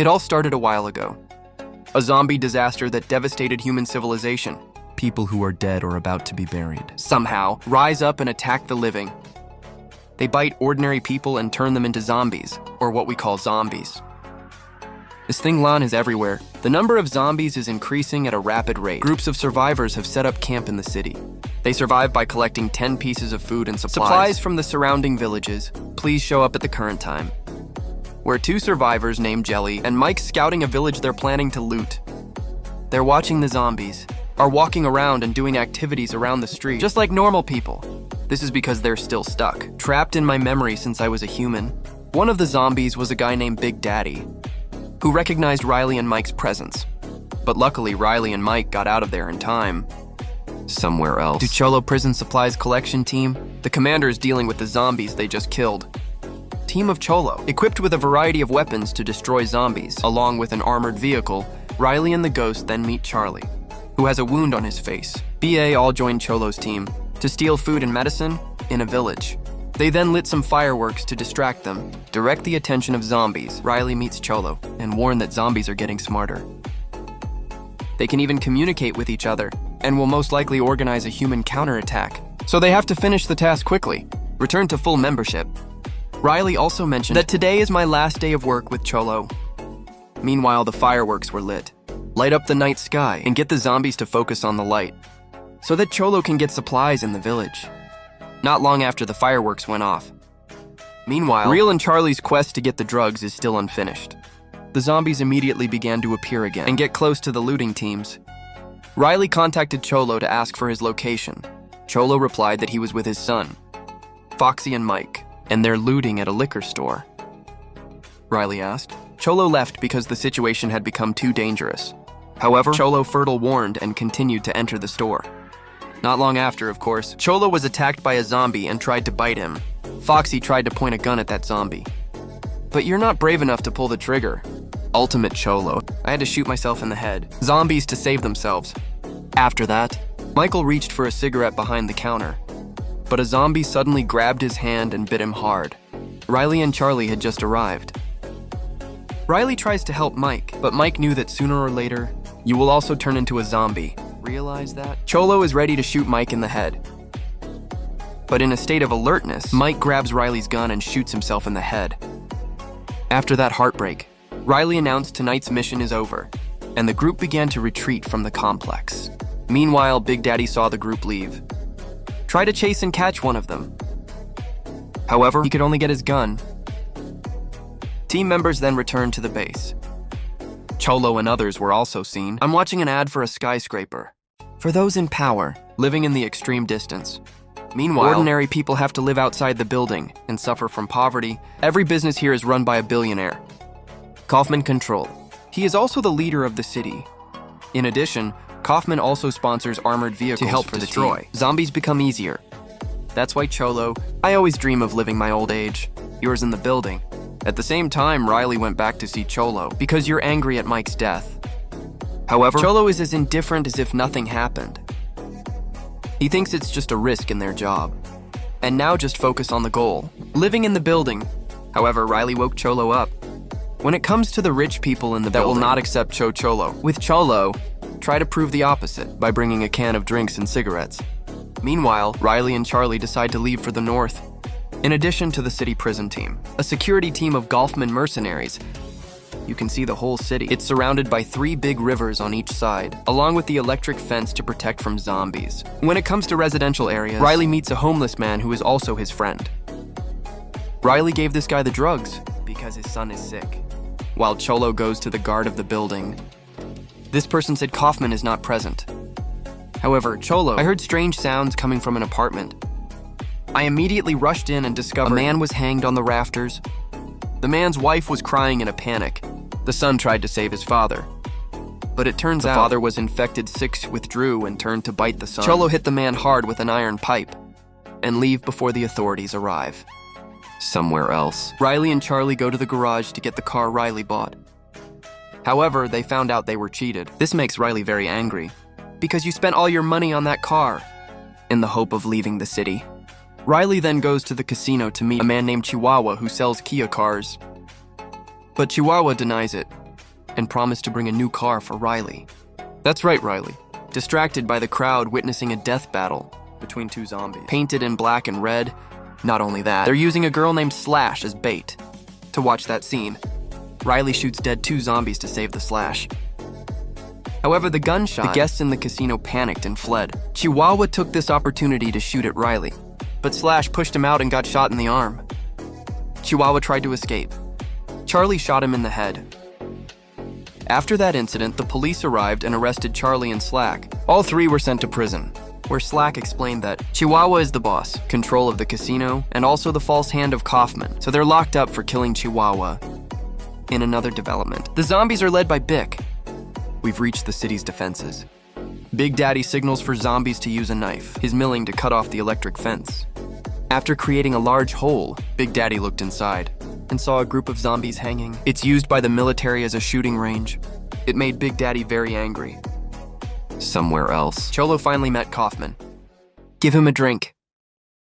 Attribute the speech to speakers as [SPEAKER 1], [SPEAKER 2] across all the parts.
[SPEAKER 1] It all started a while ago. A zombie disaster that devastated human civilization.
[SPEAKER 2] People who are dead or about to be buried
[SPEAKER 1] Somehow, rise up and attack the living. They bite ordinary people and turn them into zombies, or what we call zombies. This thing Lan is everywhere. The number of zombies is increasing at a rapid rate. Groups of survivors have set up camp in the city. They survive by collecting 10 pieces of food and supplies from the surrounding villages. Please show up at the current time. Where 2 survivors named Jelly and Mike scouting a village they're planning to loot. They're watching the zombies, are walking around and doing activities around the street, just like normal people. This is because they're still stuck, trapped in my memory since I was a human. One of the zombies was a guy named Big Daddy, who recognized Riley and Mike's presence. But luckily, Riley and Mike got out of there in time. Somewhere else. To Cholo Prison Supplies Collection Team, the commander is dealing with the zombies they just killed. Team of Cholo, equipped with a variety of weapons to destroy zombies, along with an armored vehicle, Riley and the ghost then meet Charlie, who has a wound on his face. BA all joined Cholo's team to steal food and medicine in a village. They then lit some fireworks to distract them, direct the attention of zombies. Riley meets Cholo and warn that zombies are getting smarter. They can even communicate with each other and will most likely organize a human counterattack. So they have to finish the task quickly, return to full membership. Riley also mentioned that today is my last day of work with Cholo. Meanwhile, the fireworks were lit. Light up the night sky and get the zombies to focus on the light, so that Cholo can get supplies in the village. Not long after the fireworks went off. Meanwhile, Real and Charlie's quest to get the drugs is still unfinished. The zombies immediately began to appear again and get close to the looting teams. Riley contacted Cholo to ask for his location. Cholo replied that he was with his son, Foxy and Mike, and they're looting at a liquor store. Riley asked. Cholo left because the situation had become too dangerous. However, Cholo Fertile warned and continued to enter the store. Not long after, of course, Cholo was attacked by a zombie and tried to bite him. Foxy tried to point a gun at that zombie. But you're not brave enough to pull the trigger. Ultimate Cholo. I had to shoot myself in the head. Zombies to save themselves. After that, Michael reached for a cigarette behind the counter, but a zombie suddenly grabbed his hand and bit him hard. Riley and Charlie had just arrived. Riley tries to help Mike, but Mike knew that sooner or later, you will also turn into a zombie. Realize that? Cholo is ready to shoot Mike in the head. But in a state of alertness, Mike grabs Riley's gun and shoots himself in the head. After that heartbreak, Riley announced tonight's mission is over, and the group began to retreat from the complex. Meanwhile, Big Daddy saw the group leave. Try to chase and catch one of them. However, he could only get his gun. Team members then returned to the base. Cholo and others were also seen. I'm watching an ad for a skyscraper. For those in power, living in the extreme distance. Meanwhile, ordinary people have to live outside the building and suffer from poverty. Every business here is run by a billionaire. Kaufman Control. He is also the leader of the city. In addition, Kaufman also sponsors armored vehicles to help destroy. Zombies become easier. That's why Cholo, I always dream of living my old age. Yours in the building. At the same time, Riley went back to see Cholo because you're angry at Mike's death. However, Cholo is as indifferent as if nothing happened. He thinks it's just a risk in their job. And now just focus on the goal, living in the building. However, Riley woke Cholo up. When it comes to the rich people in the building that will not accept Cholo, with Cholo, try to prove the opposite by bringing a can of drinks and cigarettes. Meanwhile, Riley and Charlie decide to leave for the north. In addition to the city prison team, a security team of Golfman mercenaries. You can see the whole city. It's surrounded by 3 big rivers on each side, along with the electric fence to protect from zombies. When it comes to residential areas, Riley meets a homeless man who is also his friend. Riley gave this guy the drugs because his son is sick, while Cholo goes to the guard of the building. This person said Kaufman is not present. However, Cholo, I heard strange sounds coming from an apartment. I immediately rushed in and discovered a man was hanged on the rafters. The man's wife was crying in a panic. The son tried to save his father. But it turns out the father was infected, withdrew, and turned to bite the son. Cholo hit the man hard with an iron pipe and leave before the authorities arrive. Somewhere else, Riley and Charlie go to the garage to get the car Riley bought. However, they found out they were cheated. This makes Riley very angry, because you spent all your money on that car, in the hope of leaving the city. Riley then goes to the casino to meet a man named Chihuahua who sells Kia cars. But Chihuahua denies it. and promised to bring a new car for Riley. That's right, Riley. Distracted by the crowd witnessing a death battle between two zombies. Painted in black and red. Not only that, they're using a girl named Slash as bait. To watch that scene, Riley shoots dead two zombies to save the Slash. However, the guests in the casino panicked and fled. Chihuahua took this opportunity to shoot at Riley, but Slash pushed him out and got shot in the arm. Chihuahua tried to escape. Charlie shot him in the head. After that incident, the police arrived and arrested Charlie and Slack. All three were sent to prison, where Slack explained that Chihuahua is the boss, control of the casino, and also the false hand of Kaufman, so they're locked up for killing Chihuahua. In another development, the zombies are led by Bick. We've reached the city's defenses. Big Daddy signals for zombies to use a knife, his milling to cut off the electric fence. After creating a large hole, Big Daddy looked inside and saw a group of zombies hanging. It's used by the military as a shooting range. It made Big Daddy very angry. Somewhere else, Cholo finally met Kaufman. Give him a drink.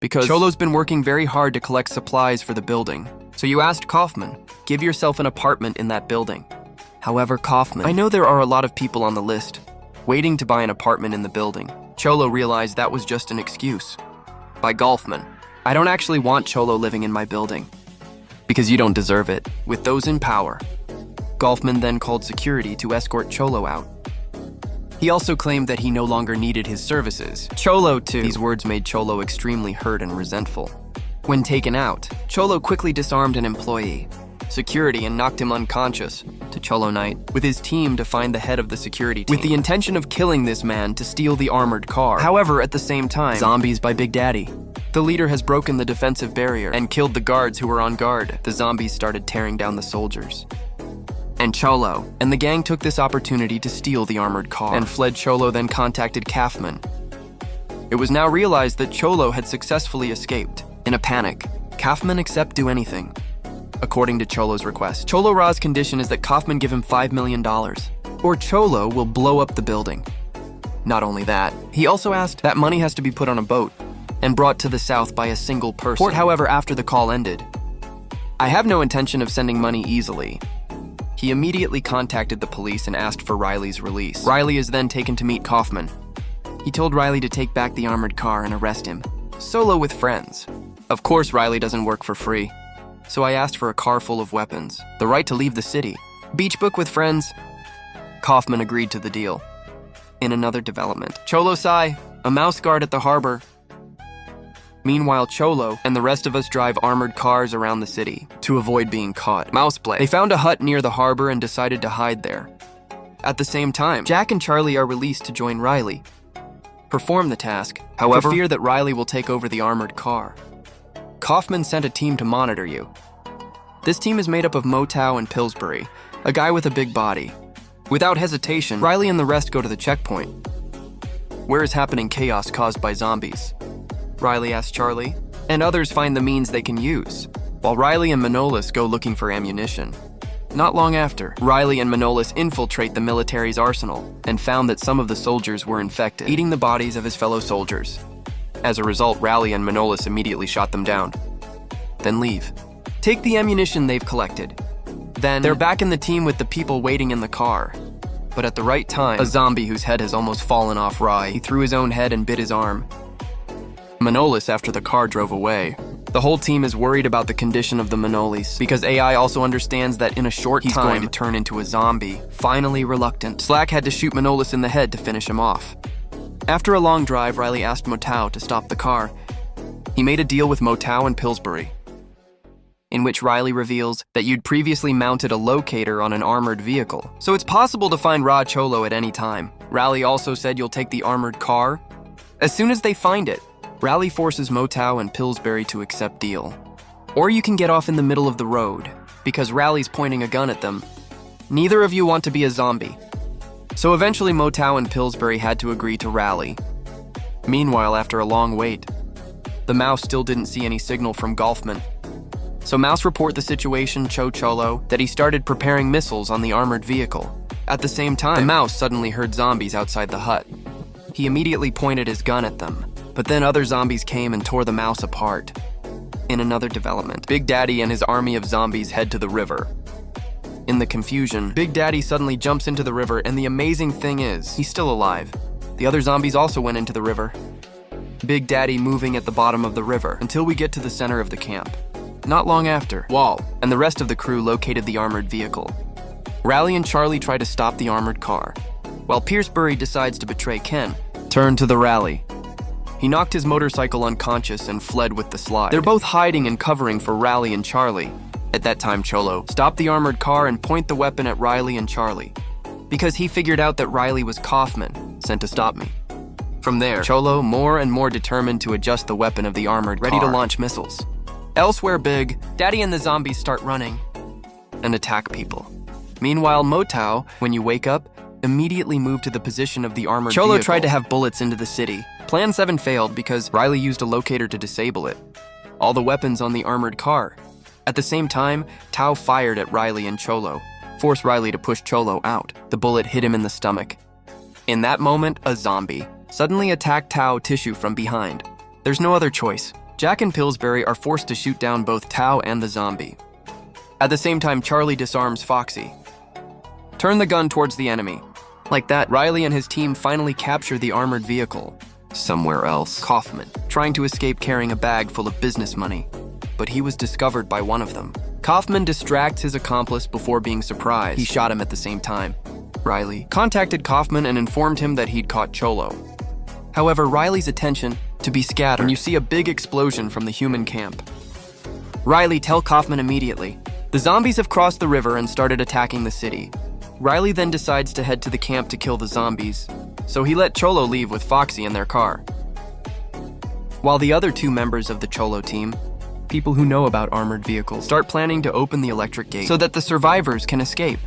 [SPEAKER 1] Because Cholo's been working very hard to collect supplies for the building. So you asked Kaufman, give yourself an apartment in that building. However, Kaufman, I know there are a lot of people on the list, waiting to buy an apartment in the building. Cholo realized that was just an excuse. By Golfman, I don't actually want Cholo living in my building. Because you don't deserve it. With those in power, Golfman then called security to escort Cholo out. He also claimed that he no longer needed his services. Cholo, too. These words made Cholo extremely hurt and resentful. When taken out, Cholo quickly disarmed an employee, security, and knocked him unconscious to Cholo Knight with his team to find the head of the security team, with the intention of killing this man to steal the armored car. However, at the same time, zombies by Big Daddy. The leader has broken the defensive barrier and killed the guards who were on guard. The zombies started tearing down the soldiers. And Cholo and the gang took this opportunity to steal the armored car and fled. Cholo then contacted Kaufman. It was now realized that Cholo had successfully escaped. In a panic, Kaufman accepted do anything. According to Cholo's request, Cholo Ra's condition is that Kaufman give him $5 million, or Cholo will blow up the building. Not only that, he also asked that money has to be put on a boat and brought to the south by a single person. Port, however, after the call ended, I have no intention of sending money easily. He immediately contacted the police and asked for Riley's release. Riley is then taken to meet Kaufman. He told Riley to take back the armored car and arrest him, solo with friends. Of course, Riley doesn't work for free. So I asked for a car full of weapons, the right to leave the city, beach book with friends. Kaufman agreed to the deal. In another development, Cholo Sai, a mouse guard at the harbor. Meanwhile, Cholo and the rest of us drive armored cars around the city to avoid being caught. Mouseplay. They found a hut near the harbor and decided to hide there. At the same time, Jack and Charlie are released to join Riley. Perform the task, however, for fear that Riley will take over the armored car. Kaufman sent a team to monitor you. This team is made up of Motow and Pillsbury, a guy with a big body. Without hesitation, Riley and the rest go to the checkpoint, where is happening chaos caused by zombies. Riley asks Charlie, and others find the means they can use, while Riley and Manolis go looking for ammunition. Not long after, Riley and Manolis infiltrate the military's arsenal and found that some of the soldiers were infected, eating the bodies of his fellow soldiers. As a result, Riley and Manolis immediately shot them down. Then leave. Take the ammunition they've collected. Then, they're back in the team with the people waiting in the car. But at the right time, a zombie whose head has almost fallen off Rai, he threw his own head and bit his arm. Manolis after the car drove away. The whole team is worried about the condition of the Manolis, because AI also understands that in a short time, he's going to turn into a zombie. Finally reluctant, Slack had to shoot Manolis in the head to finish him off. After a long drive, Riley asked Motow to stop the car. He made a deal with Motow and Pillsbury, in which Riley reveals that you'd previously mounted a locator on an armored vehicle, so it's possible to find Ra Cholo at any time. Riley also said you'll take the armored car. As soon as they find it, Riley forces Motow and Pillsbury to accept deal. Or you can get off in the middle of the road, because Riley's pointing a gun at them. Neither of you want to be a zombie. So eventually Motow and Pillsbury had to agree to rally. Meanwhile, after a long wait, the mouse still didn't see any signal from Golfman. So Mouse report the situation to Cholo that he started preparing missiles on the armored vehicle. At the same time, the mouse suddenly heard zombies outside the hut. He immediately pointed his gun at them, but then other zombies came and tore the mouse apart. In another development, Big Daddy and his army of zombies head to the river. In the confusion, Big Daddy suddenly jumps into the river, and the amazing thing is, he's still alive. The other zombies also went into the river. Big Daddy moving at the bottom of the river until we get to the center of the camp. Not long after, Wall and the rest of the crew located the armored vehicle. Rally and Charlie try to stop the armored car, while Piercebury decides to betray Ken. Turn to the Rally. He knocked his motorcycle unconscious and fled with the slide. They're both hiding and covering for Rally and Charlie. At that time, Cholo stopped the armored car and point the weapon at Riley and Charlie, because he figured out that Riley was Kaufman, sent to stop me. From there, Cholo more and more determined to adjust the weapon of the armored car, ready to launch missiles. Elsewhere, Big Daddy and the zombies start running and attack people. Meanwhile, Motau, when you wake up, immediately moved to the position of the armored vehicle. Cholo tried to have bullets into the city. Plan 7 failed because Riley used a locator to disable it. All the weapons on the armored car. At the same time, Tao fired at Riley and Cholo, forced Riley to push Cholo out. The bullet hit him in the stomach. In that moment, a zombie suddenly attacked Tao Tissue from behind. There's no other choice. Jack and Pillsbury are forced to shoot down both Tao and the zombie. At the same time, Charlie disarms Foxy. Turn the gun towards the enemy. Like that, Riley and his team finally capture the armored vehicle. Somewhere else, Kaufman, trying to escape carrying a bag full of business money, but he was discovered by one of them. Kaufman distracts his accomplice before being surprised. He shot him at the same time. Riley contacted Kaufman and informed him that he'd caught Cholo. However, Riley's attention to be scattered when you see a big explosion from the human camp. Riley, tell Kaufman immediately. The zombies have crossed the river and started attacking the city. Riley then decides to head to the camp to kill the zombies, so he let Cholo leave with Foxy in their car. While the other 2 members of the Cholo team, people who know about armored vehicles, start planning to open the electric gate so that the survivors can escape.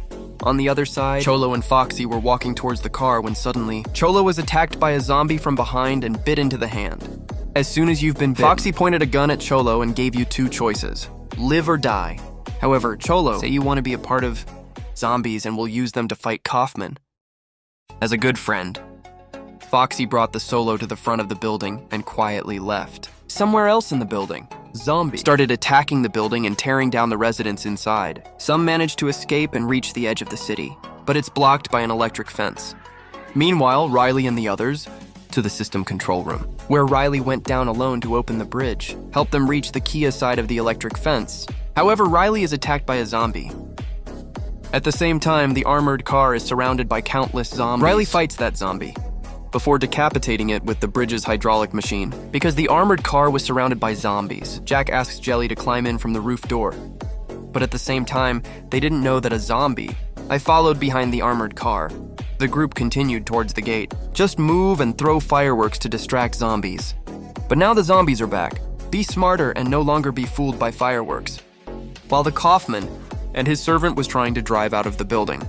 [SPEAKER 1] On the other side, Cholo and Foxy were walking towards the car when suddenly, Cholo was attacked by a zombie from behind and bit into the hand. As soon as you've been bitten, Foxy pointed a gun at Cholo and gave you 2 choices: live or die. However, Cholo, say you want to be a part of zombies and will use them to fight Kaufman. As a good friend, Foxy brought the Solo to the front of the building and quietly left. Somewhere else in the building, zombies started attacking the building and tearing down the residents inside. Some managed to escape and reach the edge of the city, but it's blocked by an electric fence. Meanwhile, Riley and the others to the system control room, where Riley went down alone to open the bridge, help them reach the Kia side of the electric fence. However, Riley is attacked by a zombie. At the same time, the armored car is surrounded by countless zombies. Riley fights that zombie before decapitating it with the bridge's hydraulic machine. Because the armored car was surrounded by zombies, Jack asks Jelly to climb in from the roof door. But at the same time, they didn't know that a zombie. I followed behind the armored car. The group continued towards the gate. Just move and throw fireworks to distract zombies. But now the zombies are back. Be smarter and no longer be fooled by fireworks. While the Kaufman and his servant was trying to drive out of the building,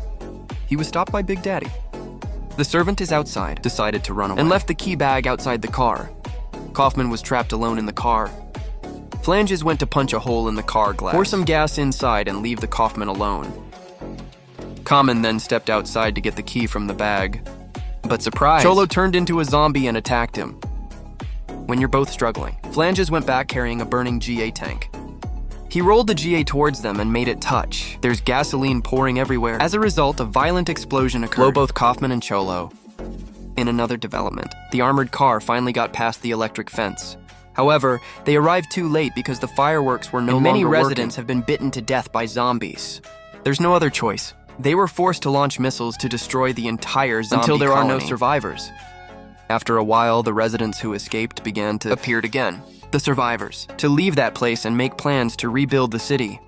[SPEAKER 1] he was stopped by Big Daddy. The servant is outside, decided to run away, and left the key bag outside the car. Kaufman was trapped alone in the car. Flanges went to punch a hole in the car glass, pour some gas inside, and leave the Kaufman alone. Common then stepped outside to get the key from the bag. But surprise, Cholo turned into a zombie and attacked him. When you're both struggling, Flanges went back carrying a burning GA tank. He rolled the GA towards them and made it touch. There's gasoline pouring everywhere. As a result, a violent explosion occurred. Blow both Kaufman and Cholo. In another development, the armored car finally got past the electric fence. However, they arrived too late because the fireworks were no longer working. Many residents have been bitten to death by zombies. There's no other choice. They were forced to launch missiles to destroy the entire zombie until there colony. Are no survivors. After a while, the residents who escaped began to appear again. The survivors, to leave that place and make plans to rebuild the city.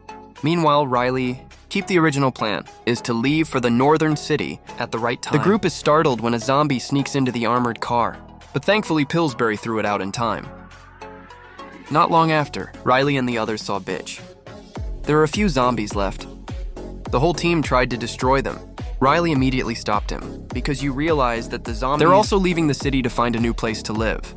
[SPEAKER 1] Meanwhile, Riley, keep the original plan, is to leave for the northern city at the right time. The group is startled when a zombie sneaks into the armored car, but thankfully Pillsbury threw it out in time. Not long after, Riley and the others saw Bitch. There are a few zombies left. The whole team tried to destroy them. Riley immediately stopped him, because you realize that the zombies... They're also leaving the city to find a new place to live.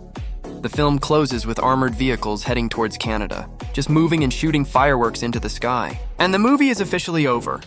[SPEAKER 1] The film closes with armored vehicles heading towards Canada, just moving and shooting fireworks into the sky. And the movie is officially over.